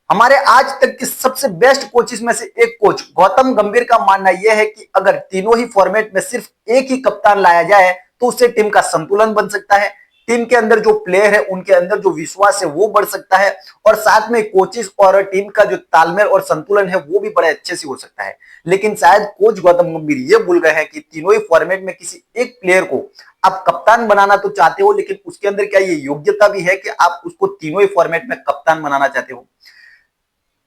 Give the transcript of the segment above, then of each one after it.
हमारे आज तक के सबसे बेस्ट कोचेस में से एक कोच गौतम गंभीर का मानना यह है कि अगर तीनों ही फॉर्मेट में सिर्फ एक ही कप्तान लाया जाए तो उससे टीम का संतुलन बन सकता है। टीम के अंदर जो प्लेयर है उनके अंदर जो विश्वास है वो बढ़ सकता है और साथ में कोचेस और टीम का जो तालमेल और संतुलन है वो भी बड़े अच्छे से हो सकता है। लेकिन शायद कोच गौतम गंभीर ये भूल गए हैं कि तीनों ही फॉर्मेट में किसी एक प्लेयर को आप कप्तान बनाना तो चाहते हो, लेकिन उसके अंदर क्या ये योग्यता भी है कि आप उसको तीनों ही फॉर्मेट में कप्तान बनाना चाहते हो।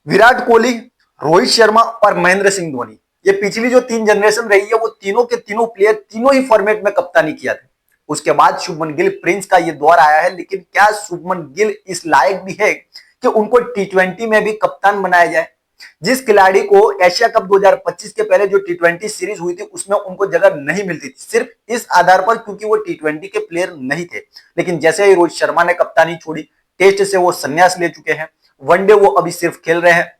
विराट कोहली, रोहित शर्मा और महेंद्र सिंह धोनी, ये पिछली जो तीन जनरेशन रही है वो तीनों के तीनों प्लेयर तीनों ही फॉर्मेट में कप्तानी किया था। उसके बाद शुभमन गिल प्रिंस का ये दौर आया है, लेकिन क्या शुभमन गिल इस लायक भी है कि उनको टी20 में भी कप्तान बनाया जाए। जिस खिलाड़ी को एशिया कप 2025 के पहले जो टी20 सीरीज हुई थी उसमें उनको जगह नहीं मिलती थी, सिर्फ इस आधार पर क्योंकि वो टी20 के प्लेयर नहीं थे। लेकिन जैसे ही रोहित शर्मा ने कप्तानी छोड़ी, टेस्ट से वो संन्यास ले चुके हैं, वनडे वो अभी सिर्फ खेल रहे हैं।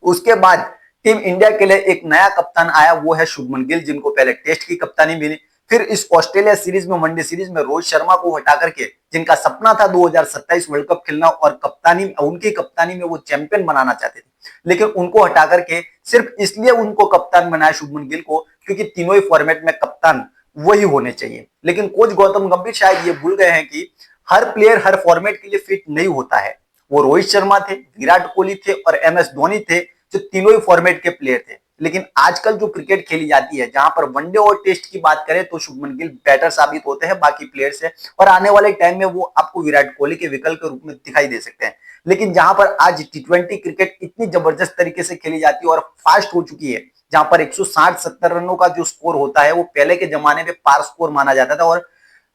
उसके बाद टीम इंडिया के लिए एक नया कप्तान आया, वो है शुभमन गिल, जिनको पहले टेस्ट की कप्तानी मिली। फिर इस ऑस्ट्रेलिया सीरीज में, वनडे सीरीज में रोहित शर्मा को हटा करके, जिनका सपना था 2027 वर्ल्ड कप खेलना और कप्तानी उनकी कप्तानी में वो चैंपियन बनाना चाहते थे, लेकिन उनको हटा करके सिर्फ इसलिए उनको कप्तान बनाया शुभमन गिल को क्योंकि तीनों ही फॉर्मेट में कप्तान वही होने चाहिए। लेकिन कोच गौतम गंभीर शायद ये भूल गए हैं कि हर प्लेयर हर फॉर्मेट के लिए फिट नहीं होता है। वो रोहित शर्मा थे, विराट कोहली थे और MS धोनी थे, जो तीनों ही फॉर्मेट के प्लेयर थे। लेकिन आजकल जो क्रिकेट खेली जाती है, जहां पर वनडे और टेस्ट की बात करें तो शुभमन गिल बेटर साबित होते हैं बाकी प्लेयर से, और आने वाले टाइम में वो आपको विराट कोहली के विकल्प के रूप में दिखाई दे सकते हैं। लेकिन जहां पर आज टी20 क्रिकेट इतनी जबरदस्त तरीके से खेली जाती है और फास्ट हो चुकी है, जहां पर 160-70 रनों का जो स्कोर होता है वो पहले के जमाने में पार स्कोर माना जाता था और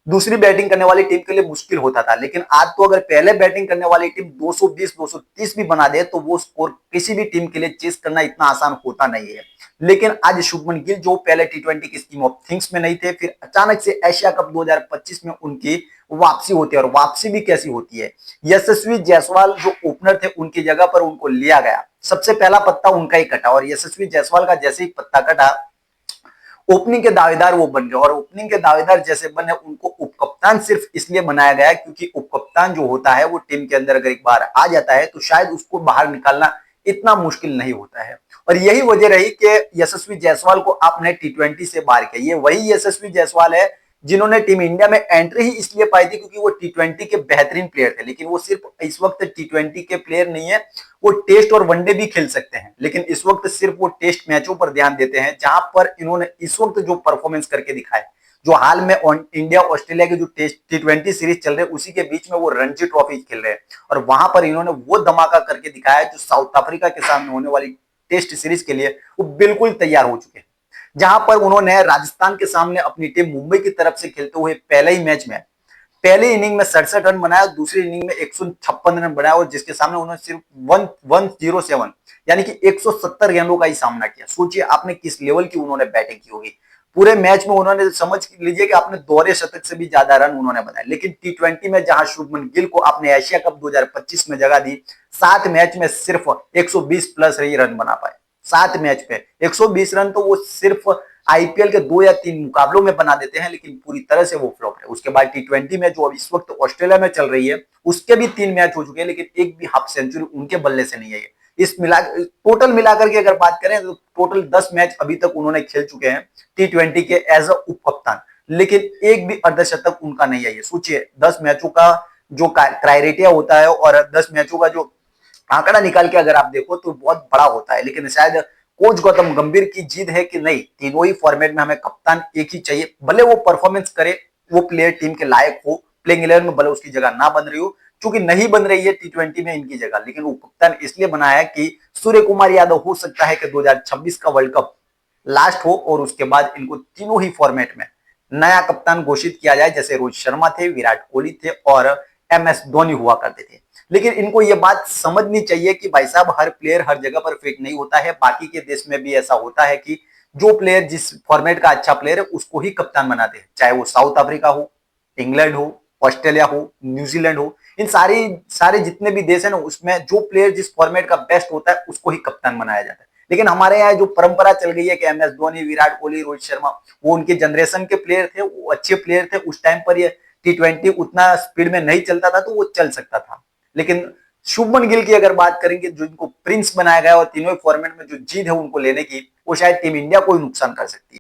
दूसरी बैटिंग करने वाली टीम के लिए मुश्किल होता था। लेकिन आज तो अगर पहले बैटिंग करने वाली टीम 220-230 भी बना दे तो वो स्कोर किसी भी टीम के लिए चेस करना इतना आसान होता नहीं है। लेकिन आज शुभमन गिल, जो पहले टी20 की स्कीम ऑफ थिंग्स में नहीं थे, फिर अचानक से एशिया कप 2025 में उनकी वापसी होती है, और वापसी भी कैसी होती है। यशस्वी जायसवाल जो ओपनर थे उनकी जगह पर उनको लिया गया, सबसे पहला पत्ता उनका ही कटा, और यशस्वी जायसवाल का जैसे ही पत्ता कटा, ओपनिंग के दावेदार वो बन गए। और ओपनिंग के दावेदार जैसे बने, उनको उपकप्तान सिर्फ इसलिए बनाया गया क्योंकि उपकप्तान जो होता है वो टीम के अंदर अगर एक बार आ जाता है तो शायद उसको बाहर निकालना इतना मुश्किल नहीं होता है। और यही वजह रही कि यशस्वी जायसवाल को आपने टी20 से बाहर किया। ये वही यशस्वी जायसवाल है जिन्होंने टीम इंडिया में एंट्री ही इसलिए पाई थी क्योंकि वो टी20 के बेहतरीन प्लेयर थे। लेकिन वो सिर्फ इस वक्त टी20 के प्लेयर नहीं है, वो टेस्ट और वनडे भी खेल सकते हैं, लेकिन इस वक्त सिर्फ वो टेस्ट मैचों पर ध्यान देते हैं, जहां पर इन्होंने इस वक्त जो परफॉर्मेंस करके दिखाया, जो हाल में इंडिया ऑस्ट्रेलिया के जो टेस्ट टी20 सीरीज चल रहे हैं उसी के बीच में वो रणजी ट्रॉफी खेल रहे हैं, और वहां पर इन्होंने वो धमाका करके दिखाया जो साउथ अफ्रीका के सामने होने वाली टेस्ट सीरीज के लिए वो बिल्कुल तैयार हो चुके हैं। जहां पर उन्होंने राजस्थान के सामने अपनी टीम मुंबई की तरफ से खेलते हुए पहले ही मैच में पहली इनिंग में 67 रन बनाया, दूसरी इनिंग में 156 रन बनाया, और जिसके सामने उन्होंने सिर्फ 107 यानी कि 170 रनों का ही सामना किया। सोचिए आपने किस लेवल की उन्होंने बैटिंग की होगी। पूरे मैच में उन्होंने, समझ लीजिए कि आपने दोहरे शतक से भी ज्यादा रन उन्होंने बनाए। लेकिन टी20 में जहां शुभमन गिल को आपने एशिया कप 2025 में जगह दी, 7 मैच में सिर्फ 120 प्लस ही रन बना पाए। 7 मैच पे 120 रन तो वो सिर्फ आईपीएल के 2 या 3 मुकाबलों में बना देते हैं, लेकिन पूरी तरह से वो फ्लॉप है। उसके बाद टी20 में जो अब इस वक्त ऑस्ट्रेलिया में चल रही है उसके भी 3 मैच हो चुके हैं, लेकिन एक भी हाफ सेंचुरी उनके बल्ले से नहीं है। इस टोटल मिलाकर के अगर बात करें तो टोटल 10 मैच अभी तक उन्होंने खेल चुके हैं टी20 के एज अ उप कप्तान, लेकिन एक भी अर्धशतक उनका नहीं है। ये सोचिए 10 मैचों का जो क्राइटेरिया होता है और 10 मैचों का जो आंकड़ा निकाल के अगर आप देखो तो बहुत बड़ा होता है। लेकिन शायद कोच गौतम गंभीर की जिद है कि नहीं, तीनों ही फॉर्मेट में हमें कप्तान एक ही चाहिए, भले वो परफॉर्मेंस करे, वो प्लेयर टीम के लायक हो, प्लेइंग 11 में भले उसकी जगह ना बन रही हो, चूंकि नहीं बन रही है टी20 में इनकी जगह, लेकिन वो कप्तान इसलिए बनाया है कि सूर्य कुमार यादव हो सकता है कि 2026 का वर्ल्ड कप लास्ट हो और उसके बाद इनको तीनों ही फॉर्मेट में नया कप्तान घोषित किया जाए, जैसे रोहित शर्मा थे, विराट कोहली थे और MS धोनी हुआ करते थे। लेकिन इनको ये बात समझनी चाहिए कि भाई साहब, हर प्लेयर हर जगह पर फिट नहीं होता है। बाकी के देश में भी ऐसा होता है कि जो प्लेयर जिस फॉर्मेट का अच्छा प्लेयर है उसको ही कप्तान बनाते हैं, चाहे वो साउथ अफ्रीका हो, इंग्लैंड हो, ऑस्ट्रेलिया हो, न्यूजीलैंड हो, इन सारे जितने भी देश है ना, उसमें जो प्लेयर जिस फॉर्मेट का बेस्ट होता है उसको ही कप्तान बनाया जाता है। लेकिन हमारे यहाँ जो परंपरा चल गई है कि MS धोनी, विराट कोहली, रोहित शर्मा, वो उनके जनरेशन के प्लेयर थे, वो अच्छे प्लेयर थे। उस टाइम पर ये टी20 उतना स्पीड में नहीं चलता था तो वो चल सकता था, लेकिन शुभमन गिल की अगर बात करेंगे, जो इनको प्रिंस बनाया गया और तीनों ही फॉर्मेट में जो जीत है उनको लेने की, वो शायद टीम इंडिया को ही नुकसान कर सकती है।